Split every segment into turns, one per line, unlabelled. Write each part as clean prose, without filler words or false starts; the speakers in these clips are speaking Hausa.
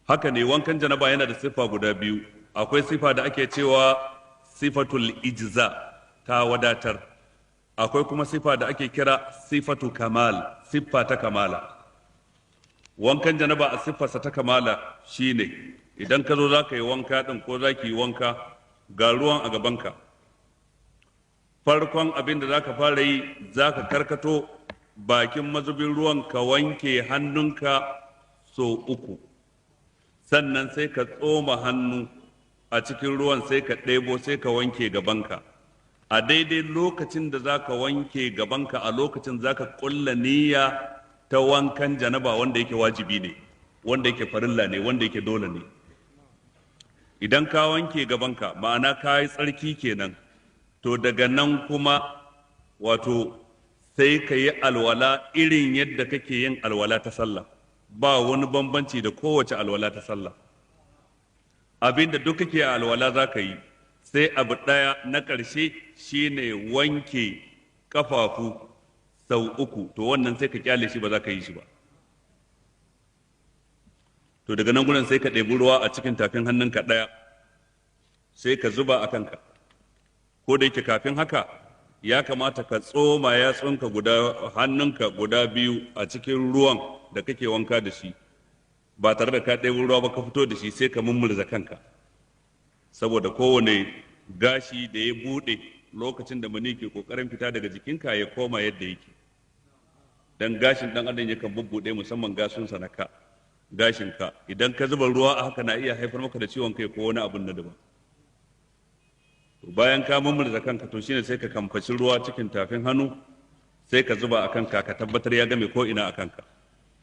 haka ne wankan janaba yana da siffa guda biyu. Akwai siffa da ake cewa sifatul ijza, ta wadatar. Akwai kuma siffa da ake kira sifatu kamal, siffa ta kamala. Wankan janaba a siffarsa ta kamala shine idan ka zo za ka yi wanka ɗin ko za ki yi wanka, ga ruwan a gabanka. Farkon abin da za ka fara yi, za ka karkato bakin mazubin ruwan ka wanke hannunka so 3. Sannan sai ka tsoma hannu a cikin ruwan sai ka ɗebo sai ka wanke gabanka. A daidai lokacin da za ka wanke gabanka, a lokacin za ka ƙulla niyya ta wankan janaba wanda yake wajibi ne, wanda yake farilla ne, wanda yake dole ne. Idan ka wanke gabanka, ma'ana ka yi tsarki kenan, to daga nan kuma wato sai ka yi alwala irin yadda kake yin alwala ta sallah, ba wani bambanci da kowace alwala ta sallah. Abinda duk kake a alwala za ka yi, sai abu ɗaya na ƙarshe shine wanke ƙafafu sau 3, to wannan sai ka kyale shi, ba za ka yi shi ba. To daga nan gurin sai ka ɗebi ruwa a cikin tafin hannunka ɗaya, sai ka zuba a kanka. Ko da yake kafin haka ya kamata ka tsoma yatsunka hannunka guda 2 a cikin ruwan da kake wanka da shi, ba tare da ka ɗebi ruwa ba ka fito da shi, sai ka mummurza kanka, saboda kowane gashi da ya buɗe lokacin da mani ke ƙoƙarin fita daga jikinka ya koma yadda yake. Dan gashin ɗan adam yakan bubbuɗe, musamman gasunsa na ka, gashinka. Idan ka zuba ruwa a haka na iya haifar maka da ciwon kai ko wani abun na daban. Bayan ka mummurza kanka, to shine sai ka kamfaci ruwa cikin tafin hannu, sai ka zuba a kanka, ka tabbatar ya game ko ina a kanka.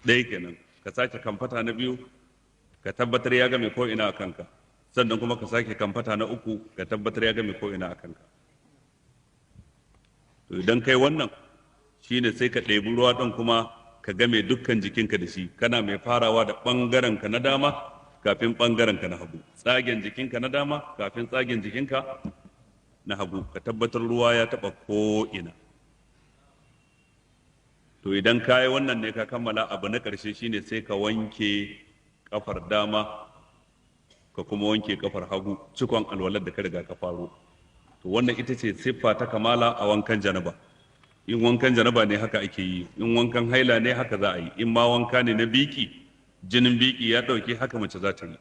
Ɗaya kenan. Ka sake kamfata na 2, ka tabbatar ya game ko ina a kanka. Sannan kuma ka sake kamfata na 3, ka tabbatar ya game ko ina a kanka. To idan kai wannan, shine sai ka ɗebi ruwa ɗin kuma ka game dukkan jikinka da shi, kana mai farawa da ɓangarenka na dama kafin ɓangarenka na hagu, tsagen jikinka na dama kafin tsagen jikinka na hagu, ka tabbatar ruwa ya taɓa ko'ina. To idan ka yi wannan ne ka kammala, abu na ƙarshe shine sai ka wanke ƙafar dama ka kuma wanke ƙafar hagu, cikon alwalar da ka riga ka faro. To wannan ita ce siffa ta kamala a wankan janaba. In wankan janaba ne haka ake yi, in wankan haila ne haka za a yi, in ma wanka ne na biki, jinin biki ya ɗauke, haka mace za ta yi.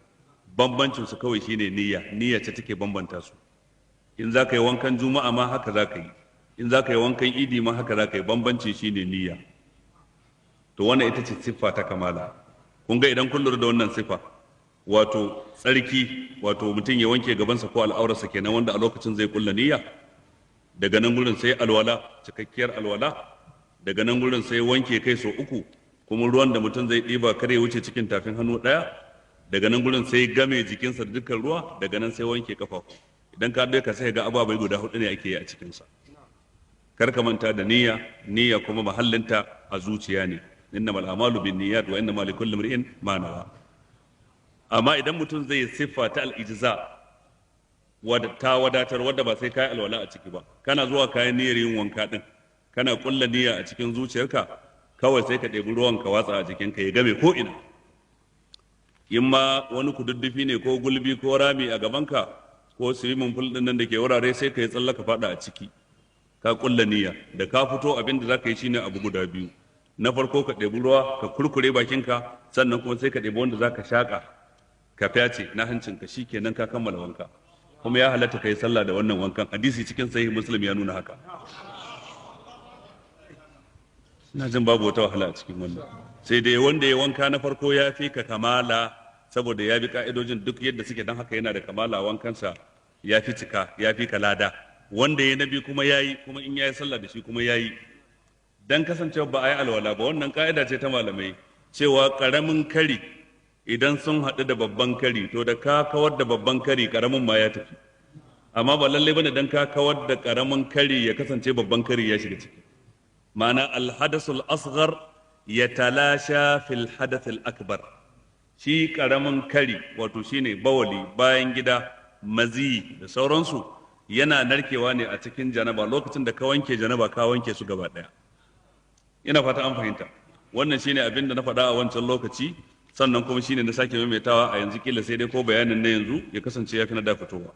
Bambancin su kawai shine niyya ce take bambanta su. In za ka yi wankan juma'a ma haka za ka yi, in za ka yi wankan idi ma haka za ka yi, bambanci shine niyya. To wannan ita ce siffa ta kamala. Kun ga idan kun lura da wannan siffa, wato tsarki, wato mutum ya wanke gabansa ko al'aurarsa kenan, wanda a lokacin zai kulla niyya. Daga nan gurin sai alwala, cikakkiyar alwala. Daga nan gurin sai wanke kai sau 3, kuma ruwan da mutum zai ɗiba kare wuce cikin tafin hannu ɗaya. Daga nan gurin sai game jikinsa da dukkan ruwa. Daga nan sai wanke kafafu. Idan ka ka sai ga ababai guda 4 ne ake yi a cikinsa. Kar ka manta da niyya kuma mahallinta a zuciya ne. Innamal a'malu binniyat wa innamal likulli imrin ma nawa. Amma idan mutum zai siffa ta al-ijza, wadda ta wadatar, wadda ba sai kai alwala a ciki ba, kana zuwa kayan niyyar yin wanka din, kana kulla niyya a cikin zuciyarka, kawai sai ka ɗebi ruwan ka watsa a jikinka ya game ko ina. In ma wani kududdufi ne ko gulbi ko rami a gabanka ko swimming pool din nan da ke wurare, sai ka yi tsalla ka fada a ciki, ka kulla niyya. Da ka fito, abin da za ka yi shine abu guda 2. Na farko ka ɗebi ruwa ka kurkure bakinka, sannan kuma sai ka ɗebi wanda za ka shaƙa ka fyace na hancinka, shi kenan ka kammala wanka. Kuma ya halatta ka yi sallah da wannan wankan, hadisi cikin sahih Muslim ya nuna haka. Ina jin babu wata wahala a cikin wannan, sai dai wanda ya wanka na farko ya fi ka kamala, saboda ya bi ka'idojin duk yadda suke, don haka yana da kamala wankansa ya fi cika, ya fi ka lada. Wanda ya nabi kuma ya yi, kuma in ya yi sallah da shi kuma ya yi. Dan kasancewa ba a yi alwala ba, wannan ka'ida ce ta malamai, cewa ƙaramin kari idan sun haɗu da babban kari, to da ka kawar da babban kari ƙaramin ma ya tafi. Amma ba lallai bane dan ka kawar da ƙaramin kari ya kasance babban kari ya shiga ciki. Ma'ana alhadasul asghar yatalasha fil hadathil akbar. Shi ƙaramin kari, wato shine bawali, bayan gida, mazi da sauransu, yana narkewa ne a cikin janaba. Lokacin da ka wanke janaba, ka wanke su gaba ɗaya. Ina fata an fahimta. Wannan shine abin da na faɗa a wancan lokaci, sannan kuma shine na sake maimaitawa a yanzu kila sai dai ko bayanin na yanzu ya kasance ya fi na da fitowa